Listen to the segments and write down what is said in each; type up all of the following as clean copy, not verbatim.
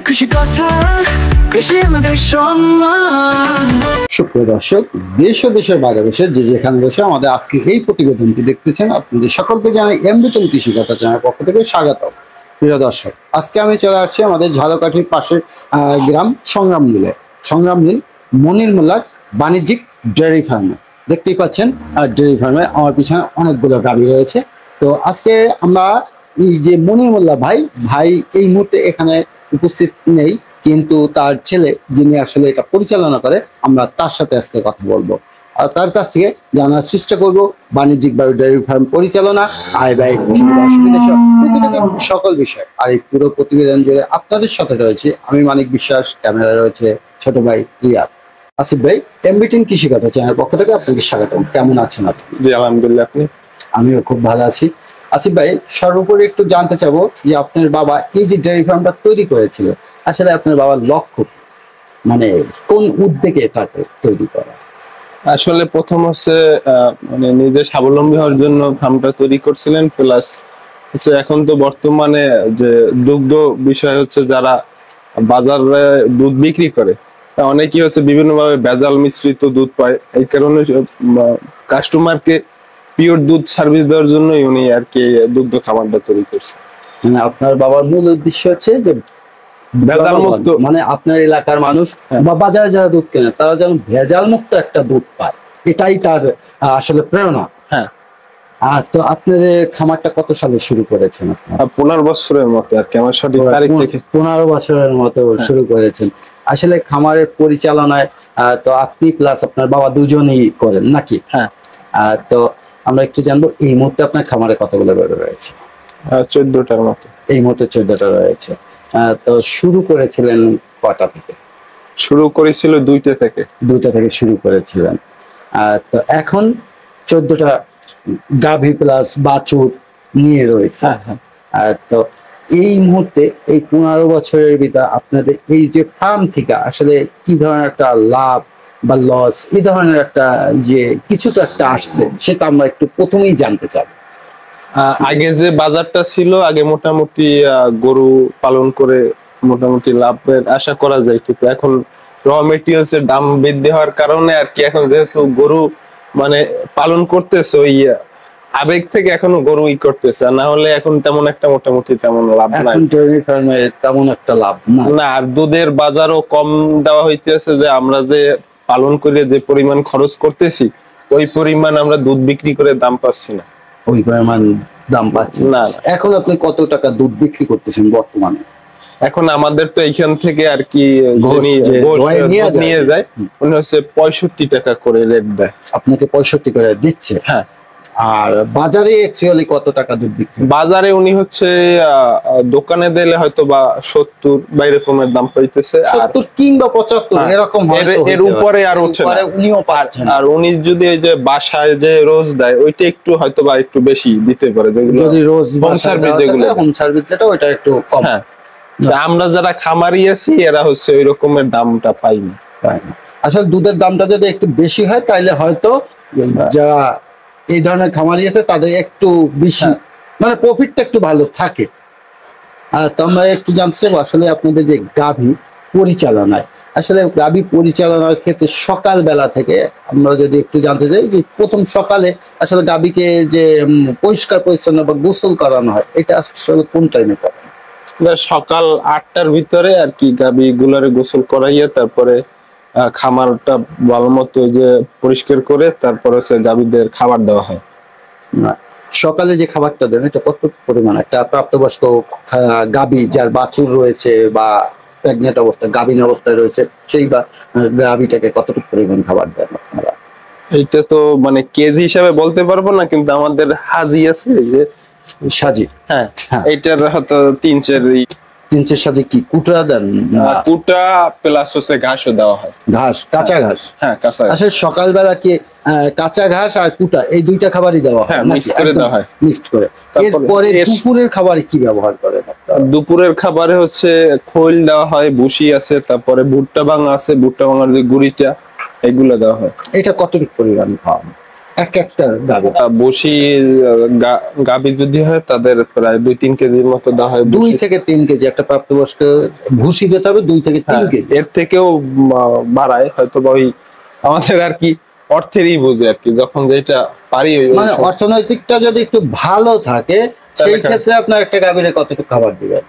কৃষি কথা, কৃষি আমাদের সম্মান। সুপ্রিয় দর্শক, দেশ ও দেশের বাইরে বসে যে যেখানে বসে আমাদের আজকে এই প্রতিবেদনটি দেখতেছেন, আপনাদের সকলকে জানাই এমবিটন কৃষি কথা চ্যানেল পক্ষ থেকে স্বাগত। প্রিয় দর্শক, আজকে আমি চলে আসছি আমাদের ঝালকাঠির পাশের গ্রাম সংগ্রাম মিলে। সংগ্রাম মিল মনির মোল্লার বাণিজ্যিক ডেয়ারি ফার্মে দেখতেই পাচ্ছেন। ডেয়ারি ফার্মে আমার পিছনে অনেকগুলো গাড়ি রয়েছে। তো আজকে আমরা এই যে মনির মোল্লা ভাই এই মুহূর্তে এখানে উপস্থিত নেই, কিন্তু তার ছেলে যিনি আসলে এটা পরিচালনা করে, আমরা তার সাথে আজকে কথা বলবো আর তার কাছ থেকে জানার চেষ্টা করব বাণিজ্যিক ডেয়ারি ফার্ম পরিচালনা, আয় ব্যয়, সুবিধা অসুবিধা সকল বিষয়। আর এই পুরো প্রতিবেদন জুড়ে আপনাদের সাথে রয়েছে আমি মানিক বিশ্বাস, ক্যামেরা রয়েছে ছোট ভাই রিয়াদ। আসিফ ভাই, এমবিটিন কৃষি কথা চ্যানেল পক্ষ থেকে আপনাকে স্বাগতম। কেমন আছেন আপনি? জি আলহামদুলিল্লাহ, আপনি? আমিও খুব ভালো আছি। আসিফ ভাই, সর্বোপরি একটু জানতে চাবো যে আপনার বাবা এই যে ডেয়ারি ফার্মটা তৈরি করেছিল, আসলে আপনার বাবার লক্ষ্য মানে কোন উদ্যোগে এটাকে তৈরি করা? আসলে প্রথম হচ্ছে মানে নিজে স্বাবলম্বী হওয়ার জন্য ফার্মটা তৈরি করছিলেন, প্লাস হচ্ছে এখন তো বর্তমানে যে দুগ্ধ বিষয় হচ্ছে যারা বাজারে দুধ বিক্রি করে অনেকেই হচ্ছে বিভিন্নভাবে ভেজাল মিশ্রিত দুধ পায়। এই কারণে কাস্টমারকে পিওর দুধ সার্ভিস দেওয়ার জন্যই উনি আর কি দুগ্ধ খামারটা তৈরি করছে। মানে আপনার বাবার মূল উদ্দেশ্য হচ্ছে যে ভেজাল মুক্ত, মানে আপনার এলাকার মানুষ বা বাজারে যারা দুধ কেনে তারা যেন ভেজাল মুক্ত একটা দুধ পায়, এটাই তার আসলে প্রেরণা। হ্যাঁ। তো আপনাদের খামারটা কত সালে শুরু করেছেন? 15 বছরের মতো আর কি, আমার সঠিক তারিখ থেকে 15 বছরের মতো শুরু করেছেন। আসলে খামারের পরিচালনায় তো আপনি প্লাস আপনার বাবা দুজনেই করেন নাকি? হ্যাঁ। তো আমরা একটু জানবো এই মুহূর্তে আপনার খামারে কতগুলো গরু রয়েছে? 14টার মতো। এই মুহূর্তে 14টা রয়েছে। তো শুরু করেছিলেন কটা থেকে? শুরু করেছিল 2টা থেকে। 2টা থেকে শুরু করেছিলেন। তো এখন 14টা গাভী প্লাস বাছুর নিয়ে রয়েছে। তো এই মুহূর্তে এই 15 বছরের ভিতরে আপনাদের এই যে ফার্ম থেকে আসলে কি ধরনের একটা লাভ বা লস, এই ধরনের একটা যে কিছু তো একটা আসছে, সেটা আমরা একটু প্রথমেই জানতে চাই। আগে যে বাজারটা ছিল, আগে মোটামুটি গরু পালন করে মোটামুটি লাভের আশা করা যায়, কিন্তু এখন র মেটেরিয়ালস এর দাম বৃদ্ধি হওয়ার কারণে আর কি এখন যেহেতু গরু মানে পালন করতেছে ওই আবেগ থেকে এখনো গরু করতেছে, না হলে এখন তেমন একটা মোটামুটি তেমন লাভ নাই। এখন ডেয়ারি ফার্মে তেমন একটা লাভ না, আর দুধের বাজারও কম দেওয়া হইতেছে, যে আমরা যে পালন করে যে পরিমাণ খরচ করতেছি ওই পরিমাণ আমরা দুধ বিক্রি করে দাম পাচ্ছি না। ওই পরিমাণ দাম পাচ্ছেন না। এখন আপনি কত টাকা দুধ বিক্রি করতেছেন বর্তমানে? এখন আমাদের তো এইখান থেকে আর কি নিয়ে যায় উনি হচ্ছে 65 টাকা করে রেট দেয়। আপনাকে 65 করে দিচ্ছে? হ্যাঁ। আর বাজারে অ্যাকচুয়ালি কত টাকা দুধ বিক্রি? বাজারে উনি হচ্ছে দোকানে দিলে হয়তো বা 70 বা এরকমের দাম পাইতেছে, 70 কিংবা 75 এরকম হয়তো, এর উপরে আর উঠে না। উনিও পাচ্ছেন। আর উনি যদি এই যে বাসায় যে রোজ দেয় ওইটা একটু হয়তো বা একটু বেশি দিতে পারে, যদি রোজ হোম সার্ভিস যেগুলো, হোম সার্ভিস যেটা ওইটা একটু কম। হ্যাঁ। আমরা যারা খামারি আছি এরা হচ্ছে ওই রকমের দামটা পাই না। আসলে দুধের দামটা যদি একটু বেশি হয় তাহলে হয়তো যারা এই ধরনের খামারি আছে তাদের একটু বেশি মানে প্রফিটটা একটু ভালো থাকে। তো আমরা একটু জানতে চাইবো আসলে আপনাদের যে গাভী পরিচালনায়, আসলে গাভী পরিচালনার ক্ষেত্রে সকাল বেলা থেকে আমরা যদি একটু জানতে চাই যে প্রথম সকালে আসলে গাভীকে যে পরিষ্কার পরিচ্ছন্ন বা গোসল করানো হয়, এটা আসলে কোন টাইমে করে? সকাল 8টার ভিতরে আর কি গাভী গুলারে গোসল করাইয়া তারপরে খামারটা ভালো মতো যে পরিষ্কার করে তারপর হচ্ছে গাভীদের খাবার দেওয়া হয়। সকালে যে খাবারটা দেন এটা কত পরিমাণ? একটা প্রাপ্তবয়স্ক গাভী যার বাছুর রয়েছে বা প্রেগনেন্ট অবস্থায় গাভীন অবস্থায় রয়েছে, সেই বা গাভীটাকে কতটুকু পরিমাণ খাবার দেন আপনারা? এইটা তো মানে কেজি হিসাবে বলতে পারবো না, কিন্তু আমাদের হাজি আছে যে সাজি, হ্যাঁ, এইটার হয়তো 3 সাজি কি কুটা দেন? কুটা প্লাস হচ্ছে ঘাসও দেওয়া হয়। ঘাস, কাঁচা ঘাস? হ্যাঁ, কাঁচা। আসলে সকালবেলা কি কাঁচা ঘাস আর কুটা এই দুইটা খাবারই দেওয়া হয়? মিক্স করে দেওয়া হয়। মিক্সড করে। এরপরে দুপুরের খাবারে কি ব্যবহার করেন আপনারা? দুপুরের খাবারে হচ্ছে খোল দেওয়া হয়, ভুসি আছে, তারপরে ভুট্টা ভাঙা আছে, ভুট্টা ভাঙার যে গুঁড়িটা এগুলো দেওয়া হয়। এটা কতটুকু পরিমাণ খাওয়ান? এক একটা গাভী? বসি গাভী যদি হয় তাদের প্রায় 2-3 কেজির মতো দেওয়া হয় 2 বসি। থেকে 3 কেজি একটা প্রাপ্তবয়স্ক ভুসি দিতে হবে 2 থেকে 3 হ্যাঁ, কেজি। এর থেকেও বাড়ায় হয়তো বা ওই আমাদের আর কি অর্থেরই বুঝে আর কি, যখন যেটা পারি ওই মানে অর্থনৈতিকটা যদি একটু ভালো থাকে সেই তাহলে ক্ষেত্রে আপনার একটা গাভীরে কতটুকু খাবার দিবেন?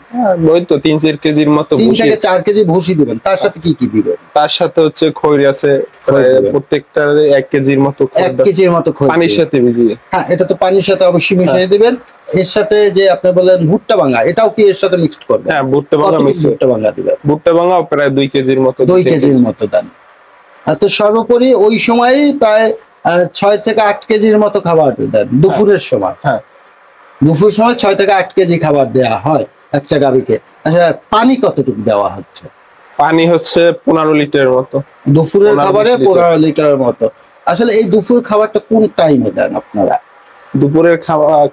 ওই তো 3-4 কেজির মতো 3 ভুসি। থেকে 4 কেজি ভুসি দিবেন, তার সাথে কি কি দিবেন? তার সাথে হচ্ছে খৈর আছে, প্রায় দিবেন। প্রত্যেকটার 1 কেজির মতো খৈর 1 কেজির মতো খৈর পানির দিবেন। সাথে ভিজিয়ে। হ্যাঁ, এটা তো পানির সাথে অবশ্যই মিশিয়ে দিবেন। এর সাথে যে আপনি বলেন ভুট্টা ভাঙা, এটাও কি এর সাথে মিক্সড করবেন? হ্যাঁ, ভুট্টা ভাঙা কতটুকু মিক্স। ভুট্টা ভাঙা দিবেন? ভুট্টা ভাঙাও প্রায় 2 কেজির মতো 2 কেজির মতো দেন। তো সর্বোপরি ওই সময়ই প্রায় 6 থেকে 8 কেজির মতো খাবার দেন দুপুরের সময়। হ্যাঁ, দুপুর সময় 6 থেকে 8 কেজি খাবার দেওয়া হয় একটা গাভীকে। আচ্ছা, পানি কতটুকু দেওয়া হচ্ছে? পানি হচ্ছে 15 লিটারের মতো। দুপুরের 15-20 খাবারে লিটার। 15 লিটারের মতো। আসলে এই দুপুর খাবারটা কোন টাইমে দেন আপনারা? দুপুরের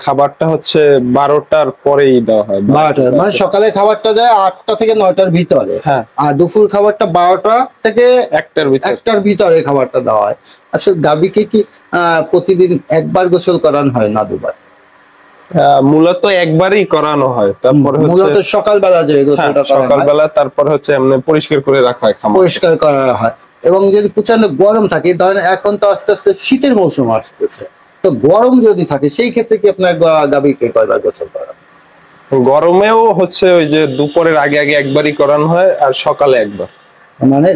খাবারটা হচ্ছে 12টার পরেই দেওয়া হয়। 12টার, মানে সকালের খাবারটা যায় 8টা থেকে 9টার ভিতরে। হ্যাঁ। আর দুপুর খাবারটা 12টা থেকে 1টার ভিতরে। 1টার ভিতরে খাবারটা দেওয়া হয়। আসলে গাভীকে কি প্রতিদিন একবার গোসল করানো হয় না দুবার? মূলত একবারই করানো হয়, তারপরে মূলত হচ্ছে সকালবেলা যে গোসলটা করা হয়, সকালবেলা, তারপর হচ্ছে এমনি পরিষ্কার করে রাখা হয় খামার। পরিষ্কার করা হয়। এবং যদি প্রচন্ড গরম থাকে, ধরেন এখন তো আস্তে আস্তে শীতের মৌসুম আসতেছে, তো গরম যদি থাকে সেই ক্ষেত্রে কি আপনার গাভীকে কয়বার গোসল করান? গরমেও হচ্ছে ওই যে দুপুরের আগে আগে একবারই করানো হয়, আর সকালে একবার। মানে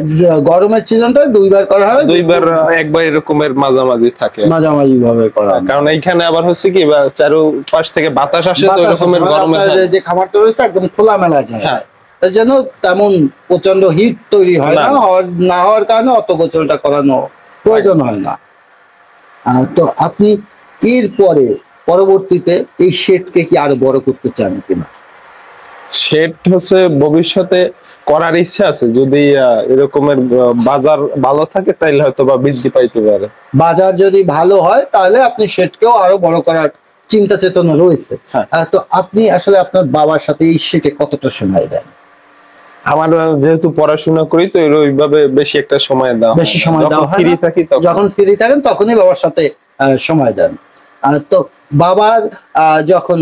গরমের সিজনটা 2বার করা হয়, 2বার একবার এরকমের মাঝামাঝি থাকে। মাঝামাঝি ভাবে করা হয়। কারণ এইখানে আবার হচ্ছে কি চারুপাশ থেকে বাতাস আসে, তো বাতাস এরকমের আছে, মানে গরমে। আপনার যে খাবারটা রয়েছে একদম খোলামেলা যায়, হ্যাঁ। তার জন্য তেমন প্রচন্ড হিট তৈরি হয় না। না, না হওয়ার কারণে অত গোসলটা করানো প্রয়োজন হয় না। তো আপনি এরপরে পরবর্তীতে এই শেডকে কি আরো বড় করতে চান কিনা? শেড হচ্ছে ভবিষ্যতে করার ইচ্ছা আছে, যদি এরকমের বাজার ভালো থাকে তাইলে হয়তো বা বৃদ্ধি পাইতে পারে। বাজার যদি ভালো হয় তাহলে আপনি শেডকেও আরো বড় করার চিন্তা চেতনা রয়েছে। হ্যাঁ। তো আপনি আসলে আপনার বাবার সাথে এই শেডে কতটা সময় দেন? আমার যেহেতু পড়াশোনা করি, তো ওইভাবে বেশি একটা সময় দেওয়া হয় বেশি না। সময় যখন দেওয়া হয় ফ্রি না? থাকি তখন। যখন ফ্রি থাকেন তখনই বাবার সাথে সময় দেন। তো বাবার যখন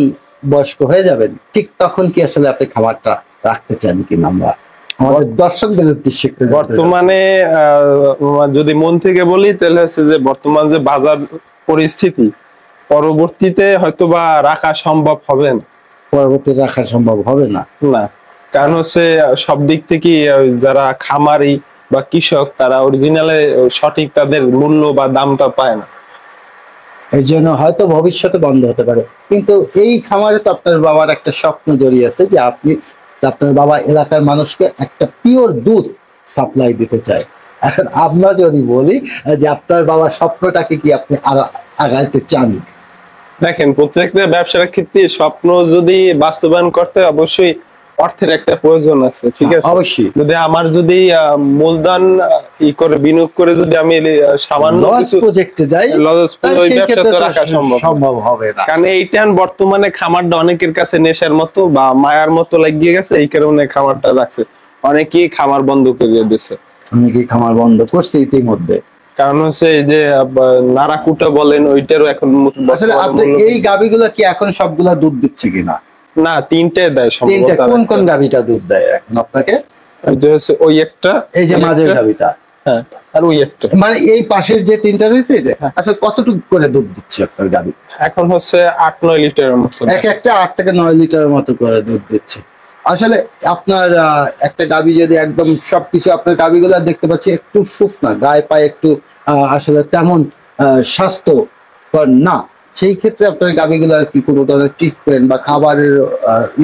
বয়স্ক হয়ে যাবেন ঠিক তখন কি আসলে আপনি খাবারটা রাখতে চান কিনা, আমরা আমাদের দর্শকদের উদ্দেশ্যে একটু জানতে চাই। বর্তমানে যদি মন থেকে বলি তাহলে হচ্ছে যে বর্তমান যে বাজার পরিস্থিতি, পরবর্তীতে হয়তোবা রাখা সম্ভব হবে না। পরবর্তীতে রাখা সম্ভব হবে না। না, কারণ হচ্ছে সব দিক থেকে যারা খামারি বা কৃষক, তারা অরিজিনালে সঠিক তাদের মূল্য বা দামটা পায় না। এর জন্য হয়তো ভবিষ্যতে বন্ধ হতে পারে, কিন্তু এই খামারে তো আপনার বাবার একটা স্বপ্ন জড়িয়ে আছে যে আপনার বাবা এলাকার মানুষকে একটা পিওর দুধ সাপ্লাই দিতে চায়। এখন আমরা যদি বলি যে আপনার বাবার স্বপ্নটাকে কি আপনি আরো আগাইতে চান? দেখেন, প্রত্যেকটা ব্যবসার ক্ষেত্রে স্বপ্ন যদি বাস্তবায়ন করতে অবশ্যই অর্থের একটা প্রয়োজন আছে, ঠিক আছে? অবশ্যই। যদি আমার যদি মূলধন করে বিনিয়োগ করে যদি আমি সামান্য লস কিছু প্রজেক্টে যাই তাহলে ওই সেই ব্যবসা ক্ষেত্রে তো তো রাখা সম্ভব হবে না। কারণ এইটা বর্তমানে খামারটা অনেকের কাছে নেশার মতো বা মায়ার মতো লাগিয়ে গেছে, এই কারণে খামারটা রাখছে। অনেকেই খামার বন্ধ করে দিয়েছে। অনেকেই খামার বন্ধ করছে ইতিমধ্যে। কারণ হচ্ছে এই যে নারাকুটা বলেন, ওইটারও এখন আসলে আপনি এই গাভীগুলো কি এখন সবগুলা দুধ দিচ্ছে কিনা? না, 3টে দেয় তিনটা। সম্ভবত। কোন কোন গাভীটা দুধ দেয় এখন আপনাকে? ওই যে হচ্ছে ওই একটা, এই যে ওই মাঝের একটা, গাভীটা, হ্যাঁ, আর ওই একটা। মানে এই পাশের যে 3টা রয়েছে, আসলে কতটুকু করে দুধ দিচ্ছে আপনার গাভী? এখন হচ্ছে 8-9 লিটারের মতো। একটা 8 থেকে 9 লিটারের মতো করে দুধ দিচ্ছে। আসলে আপনার একটা গাভী যদি একদম সবকিছু, আপনার গাভীগুলো দেখতে পাচ্ছি একটু শুকনা, গায়ে পায়ে একটু আসলে তেমন স্বাস্থ্যকর না, সেই ক্ষেত্রে আপনার গাভীগুলো আর কি কোনো ধরনের ট্রিটমেন্ট বা খাবারের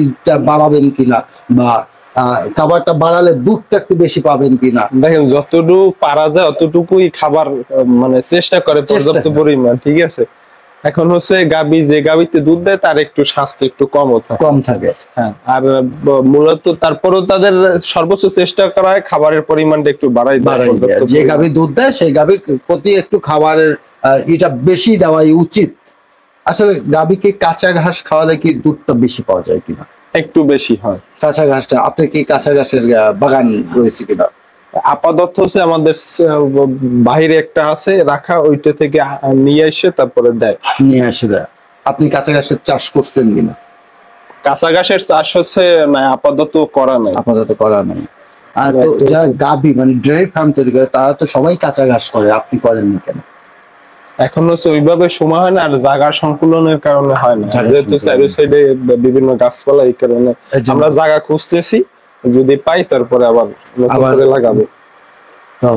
ইটা বাড়াবেন কিনা, বা খাবারটা বাড়ালে দুধটা একটু বেশি পাবেন কিনা? দেখেন, যতটুকু পারা যায় অতটুকুই খাবার মানে চেষ্টা করে পর্যাপ্ত পরিমাণ, ঠিক আছে? এখন হচ্ছে যে গাভীতে দুধ দেয় তার একটু স্বাস্থ্য একটু কম থাকে। হ্যাঁ, আর মূলত তারপরও তাদের সর্বোচ্চ চেষ্টা করা হয় খাবারের পরিমাণটা একটু বাড়াই দেয়। যে গাভী দুধ দেয় সেই গাভীর প্রতি একটু খাবারের এটা বেশি দেওয়াই উচিত। আসলে গাভীকে কাঁচা ঘাস খাওয়ালে কি দুধটা বেশি পাওয়া যায় কিনা? একটু বেশি হয় কাঁচা ঘাসটা, আপনার কি কাঁচা ঘাসের বাগান রয়েছে কিনা? আপাতত হচ্ছে আমাদের বাইরে একটা আছে রাখা, ওইটা থেকে নিয়ে এসে তারপরে দেয়। নিয়ে আসে দেয়। আপনি কাঁচা ঘাসের চাষ করছেন কিনা? কাঁচা ঘাসের চাষ হচ্ছে না, আপাতত করা নাই। আপাতত করা নাই। আর তো যারা গাভী মানে ডেয়ারি ফার্ম তৈরি করে তারা তো সবাই কাঁচা ঘাস করে, আপনি করেননি কেন? এখন হচ্ছে ওইভাবে সময় হয় না, আর জায়গা সংকুলনের কারণে হয় না, জায়গা যেহেতু চারি সাইডে বিভিন্ন গাছপালা, এই কারণে এই জন্য। আমরা জায়গা খুঁজতেছি, যদি পাই তারপরে আবার নতুন করে লাগাবো। তো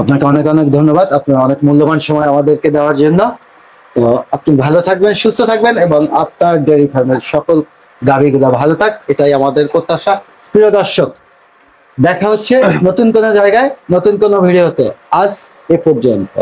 আপনাকে অনেক অনেক ধন্যবাদ, আপনার অনেক মূল্যবান সময় আমাদেরকে দেওয়ার জন্য। তো আপনি ভালো থাকবেন, সুস্থ থাকবেন, এবং আপনার ডেয়ারি ফার্মের সকল গাভীগুলো ভালো থাক, এটাই আমাদের প্রত্যাশা। প্রিয় দর্শক, দেখা হচ্ছে নতুন কোনো জায়গায় নতুন কোনো ভিডিওতে। আজ এ পর্যন্ত।